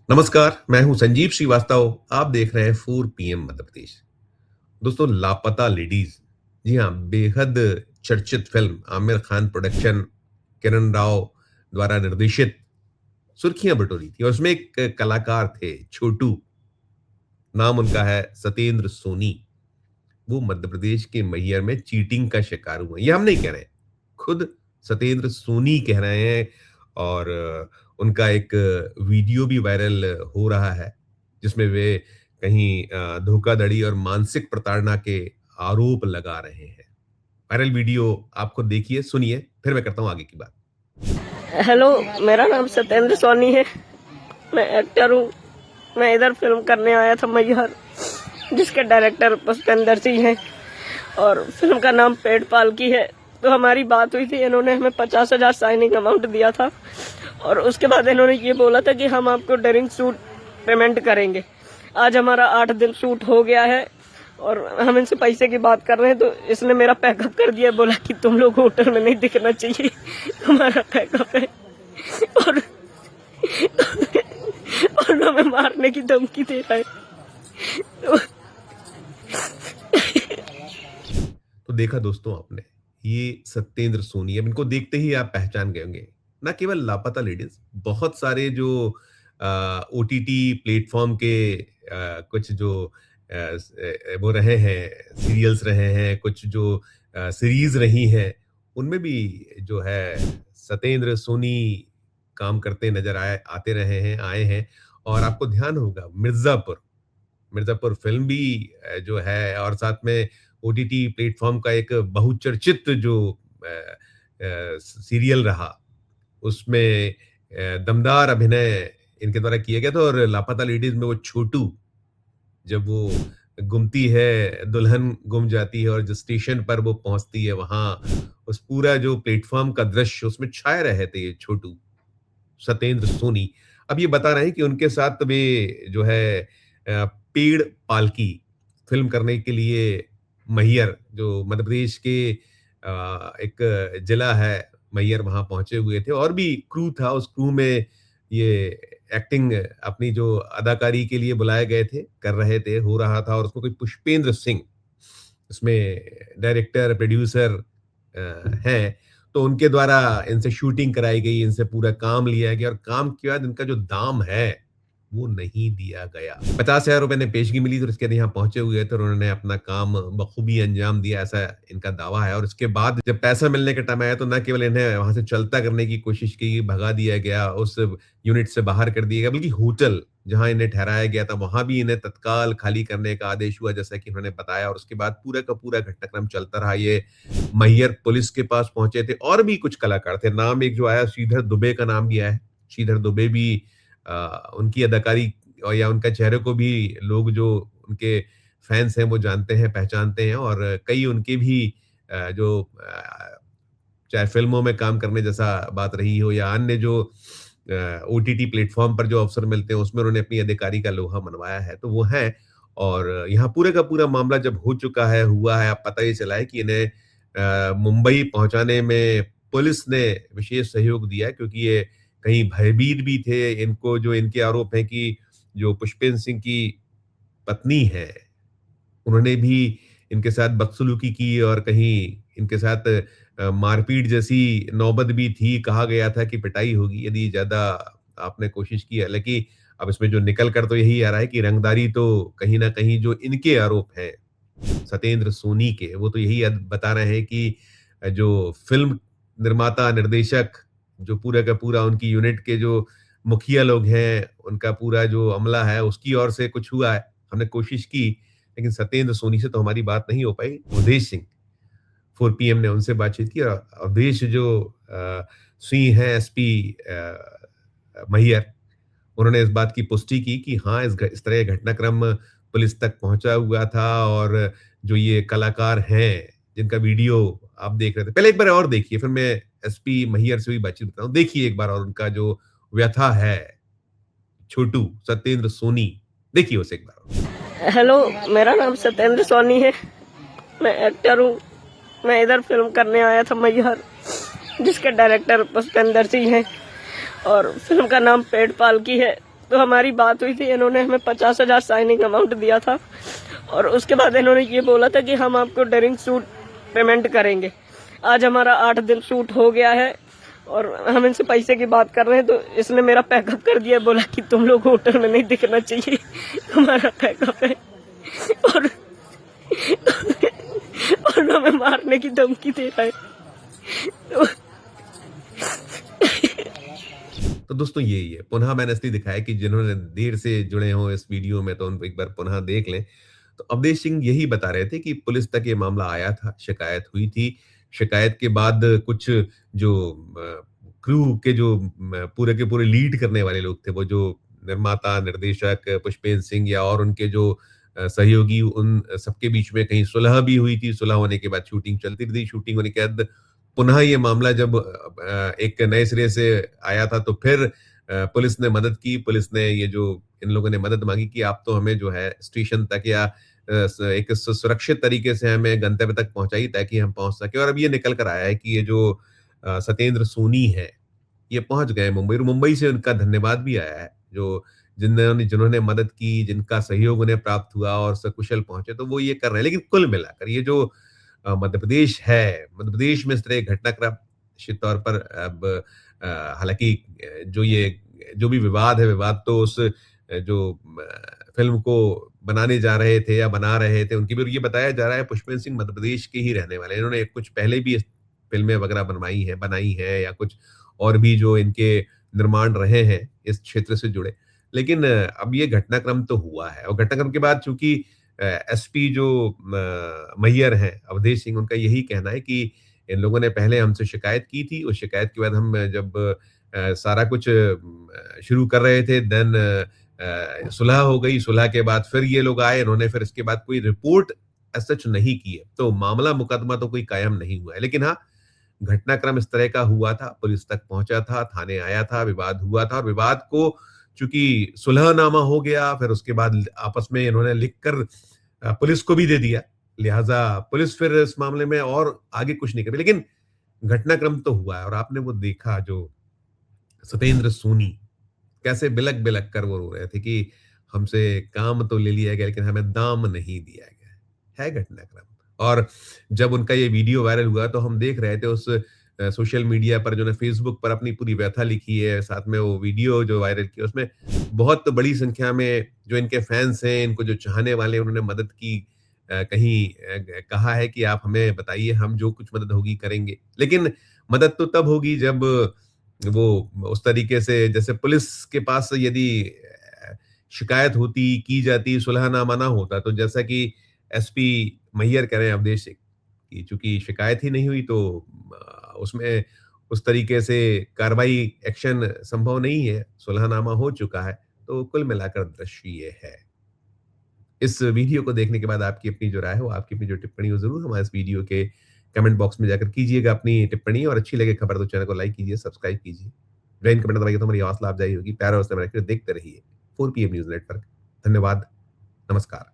नमस्कार, मैं हूं संजीव श्रीवास्तव। आप देख रहे हैं 4 PM मध्य प्रदेश। दोस्तों, लापता लेडीज, जी हाँ, बेहद चर्चित फिल्म, आमिर खान प्रोडक्शन, किरण राव द्वारा निर्देशित, सुर्खियां बटोरी थी और उसमें एक कलाकार थे, छोटू। नाम उनका है सत्येंद्र सोनी। वो मध्य प्रदेश के मैहर में चीटिंग का शिकार हुए, ये हम नहीं कह रहे हैं, खुद सत्येंद्र सोनी कह रहे हैं। और उनका एक वीडियो भी वायरल हो रहा है, जिसमें वे कहीं धोखाधड़ी और मानसिक प्रताड़ना के आरोप लगा रहे हैं। वायरल वीडियो आप खुद देखिए, सुनिए, फिर मैं करता हूँ आगे की बात। हेलो, मेरा नाम सत्येंद्र सोनी है। मैं एक्टर हूँ। मैं इधर फिल्म करने आया था मैहर, जिसके डायरेक्टर पुष्पेंद्र सिंह हैं और फिल्म का नाम पेट पालकी है। तो हमारी बात हुई थी, इन्होंने हमें 50,000 साइनिंग अमाउंट दिया था और उसके बाद इन्होंने ये बोला था कि हम आपको ड्रिंक सूट पेमेंट करेंगे। आज हमारा 8 दिन शूट हो गया है और हम इनसे पैसे की बात कर रहे हैं, तो इसने मेरा पैकअप कर दिया, बोला कि तुम लोग होटल में नहीं दिखना चाहिए, हमारा पैकअप है। और और हमें मारने की धमकी दे रहा है। तो देखा दोस्तों आपने, ये सत्येंद्र सोनी। अब इनको देखते ही आप पहचान गए होंगे। ना केवल लापता लेडीज, बहुत सारे जो ओटीटी प्लेटफॉर्म के कुछ जो वो रहे हैं, सीरियल्स रहे हैं, कुछ जो सीरीज रही हैं, उनमें भी जो है सत्येंद्र सोनी काम करते नजर आते रहे हैं, आए हैं। और आपको ध्यान होगा, मिर्जापुर मिर्जापुर फिल्म भी जो है, और साथ में ओटीटी प्लेटफॉर्म का एक बहुचर्चित जो सीरियल रहा, उसमें दमदार अभिनय इनके द्वारा किया गया था। और लापता लेडीज में वो छोटू, जब वो गुमती है, दुल्हन गुम जाती है और जिस स्टेशन पर वो पहुंचती है, वहां उस पूरा जो प्लेटफॉर्म का दृश्य, उसमें छाए रहे थे ये छोटू, सत्येंद्र सोनी। अब ये बता रहे हैं कि उनके साथ वे जो है पेड़ पालकी फ़िल्म करने के लिए मैहर, जो मध्य प्रदेश के एक जिला है मैहर, वहाँ पहुँचे हुए थे और भी क्रू था। उस क्रू में ये एक्टिंग, अपनी जो अदाकारी के लिए बुलाए गए थे, कर रहे थे, हो रहा था। और उसमें कोई पुष्पेंद्र सिंह, इसमें डायरेक्टर, प्रोड्यूसर हैं। तो उनके द्वारा इनसे शूटिंग कराई गई, इनसे पूरा काम लिया गया और काम के बाद इनका जो दाम है, वो नहीं दिया गया। 50,000 रुपए ने पेशगी मिली, तो इसके बाद यहाँ पहुँचे हुए थे और उन्होंने अपना काम बखूबी अंजाम दिया, ऐसा इनका दावा है। और इसके बाद जब पैसा मिलने का टाइम आया, तो ना केवल इन्हें वहाँ से चलता करने की कोशिश की, भगा दिया गया, उस यूनिट से बाहर कर दिया गया, बल्कि होटल जहाँ इन्हें ठहराया गया था, वहाँ भी इन्हें तत्काल खाली करने का आदेश हुआ, जैसा कि उन्होंने बताया। और उसके बाद पूरा का पूरा घटनाक्रम चलता रहा। ये मैहर पुलिस के पास पहुंचे थे और भी कुछ कलाकार थे। नाम एक जो आया, श्रीधर दुबे का नाम भी आया है। श्रीधर दुबे भी उनकी अदाकारी और या उनका चेहरे को भी लोग जो उनके फैंस हैं वो जानते हैं, पहचानते हैं। और कई उनके भी जो चाहे फ़िल्मों में काम करने जैसा बात रही हो या अन्य जो ओटीटी प्लेटफ़ॉर्म पर जो अवसर मिलते हैं, उसमें उन्होंने अपनी अदाकारी का लोहा मनवाया है, तो वो हैं। और यहाँ पूरे का पूरा मामला जब हो चुका है, हुआ है, अब पता ये चला है कि इन्हें मुंबई पहुँचाने में पुलिस ने विशेष सहयोग दिया है, क्योंकि ये कहीं भयभीत भी थे। इनको जो इनके आरोप हैं कि जो पुष्पेंद्र सिंह की पत्नी है, उन्होंने भी इनके साथ बदसलूकी की और कहीं इनके साथ मारपीट जैसी नौबत भी थी। कहा गया था कि पिटाई होगी यदि ज़्यादा आपने कोशिश की। हालाँकि अब इसमें जो निकल कर तो यही आ रहा है कि रंगदारी तो कहीं न कहीं जो इनके आरोप हैं, सत्येंद्र सोनी के, वो तो यही बता रहे हैं कि जो फ़िल्म निर्माता, निर्देशक, जो पूरा का पूरा उनकी यूनिट के जो मुखिया लोग हैं, उनका पूरा जो अमला है, उसकी ओर से कुछ हुआ है। हमने कोशिश की, लेकिन सत्येंद्र सोनी से तो हमारी बात नहीं हो पाई। अवधेश सिंह, 4 PM ने उनसे बातचीत की और अवधेश जो सिंह हैं, एसपी मैहर, उन्होंने इस बात की पुष्टि की कि हाँ, इस तरह का घटनाक्रम पुलिस तक पहुँचा हुआ था। और जो ये कलाकार हैं, जिनका वीडियो आप देख रहे थे, पहले एक बार और देखिए, फिर मैं एसपी मैहर से भी बातचीत करता हूँ। देखिए एक बार और उनका जो व्यथा है, छोटू, सत्येंद्र सोनी, देखिए उसे एक बार और। हेलो, मेरा नाम सत्येंद्र सोनी है। मैं एक्टर हूँ। मैं इधर फिल्म करने आया था मैहर, जिसके डायरेक्टर पुष्पेंद्र सिंह हैं और फिल्म का नाम पेट पालकी है। तो हमारी बात हुई थी, इन्होंने हमें 50,000 साइनिंग अमाउंट दिया था और उसके बाद इन्होंने ये बोला था कि हम आपको ड्रिंक सूट पेमेंट करेंगे। आज हमारा 8 दिन शूट हो गया है और हम इनसे पैसे की बात कर रहे हैं, तो इसने मेरा पैकअप कर दिया, बोला कि तुम लोग होटल में नहीं दिखना चाहिए, तुम्हारा पैकअप है, और हमें मारने की धमकी दे रहा है। तो दोस्तों यही है, पुनः मैंने इसलिए दिखाया कि जिन्होंने देर से जुड़े हों इस वीडियो में तो उनको एक बार पुनः देख लें। तो अवधेश सिंह यही बता रहे थे कि पुलिस तक ये मामला आया था, शिकायत हुई थी। शिकायत के बाद कुछ जो क्रू के जो पूरे के पूरे लीड करने वाले लोग थे, वो जो निर्माता, निर्देशक पुष्पेंद्र सिंह या और उनके जो सहयोगी, उन सबके बीच में कहीं सुलह भी हुई थी। सुलह होने के बाद शूटिंग चलती रही। शूटिंग होने के बाद पुनः ये मामला जब एक नए सिरे से आया था, तो फिर पुलिस ने मदद की। पुलिस ने ये जो इन लोगों ने मदद मांगी कि आप तो हमें जो है स्टेशन तक या एक सुरक्षित तरीके से हमें गंतव्य तक पहुंचाई ताकि हम पहुंच सके। और अब ये निकल कर आया है कि ये जो सत्येंद्र सोनी है, ये पहुंच गए मुंबई, और मुंबई से उनका धन्यवाद भी आया है। जो जिन्होंने मदद की, जिनका सहयोग उन्हें प्राप्त हुआ और सकुशल पहुंचे, तो वो ये कर रहे हैं। लेकिन कुल मिलाकर ये जो मध्य प्रदेश है, मध्य प्रदेश में इस तरह घटनाक्रम निश्चित तौर पर अब हालांकि जो भी विवाद है, विवाद तो उस जो फिल्म को बनाने जा रहे थे या बना रहे थे उनकी भी, ये बताया जा रहा है पुष्पेंद्र सिंह मध्य प्रदेश के ही रहने वाले हैं। इन्होंने कुछ पहले भी फिल्में वगैरह बनाई है या कुछ और भी जो इनके निर्माण रहे हैं इस क्षेत्र से जुड़े। लेकिन अब ये घटनाक्रम तो हुआ है, और घटनाक्रम के बाद चूंकि एसपी जो मैयर हैं अवधेश सिंह, उनका यही कहना है कि इन लोगों ने पहले हमसे शिकायत की थी। उस शिकायत के बाद हम जब सारा कुछ शुरू कर रहे थे, देन सुलह हो गई। सुलह के बाद फिर ये लोग आए, इन्होंने फिर इसके बाद कोई रिपोर्ट सच नहीं की है, तो मामला मुकदमा तो कोई कायम नहीं हुआ है। लेकिन हाँ, घटनाक्रम इस तरह का हुआ था, पुलिस तक पहुंचा था, थाने आया था, विवाद हुआ था, और विवाद को चूंकि सुलहनामा हो गया, फिर उसके बाद आपस में इन्होंने लिखकर पुलिस को भी दे दिया, लिहाजा पुलिस फिर इस मामले में और आगे कुछ नहीं करी। लेकिन घटनाक्रम तो हुआ है, और आपने वो देखा जो सत्येंद्र सोनी कैसे बिलक बिलक कर वो रो रहे थे कि हमसे काम तो ले लिया गया लेकिन हमें दाम नहीं दिया गया है घटनाक्रम। और जब उनका ये वीडियो वायरल हुआ तो हम देख रहे थे उस सोशल मीडिया पर, जो ने फेसबुक पर अपनी पूरी व्यथा लिखी है, साथ में वो वीडियो जो वायरल किया, उसमें बहुत बड़ी संख्या में जो इनके फैंस हैं, इनको जो चाहने वाले, उन्होंने मदद की। कहीं कहा है कि आप हमें बताइए, हम जो कुछ मदद होगी करेंगे। लेकिन मदद तो तब होगी जब वो उस तरीके से, जैसे पुलिस के पास यदि शिकायत होती, की जाती, सुलहनामा ना होता, तो जैसा कि एसपी मैयर कह रहे हैं अवधेश सिंह कि चूंकि शिकायत ही नहीं हुई तो उसमें उस तरीके से कार्रवाई, एक्शन संभव नहीं है, सुलहनामा हो चुका है। तो कुल मिलाकर दृश्य ये है। इस वीडियो को देखने के बाद आपकी अपनी जो राय हो, आपकी अपनी जो टिप्पणी हो, जरूर हमारे इस वीडियो के कमेंट बॉक्स में जाकर कीजिएगा अपनी टिप्पणी, और अच्छी लगे खबर तो चैनल को लाइक कीजिए, सब्सक्राइब कीजिए, ज्वाइन कमेंट दबाइए तो हमारी हौसला अफजाई होगी। प्यार और देखते रहिए 4PM न्यूज नेटवर्क। धन्यवाद, नमस्कार।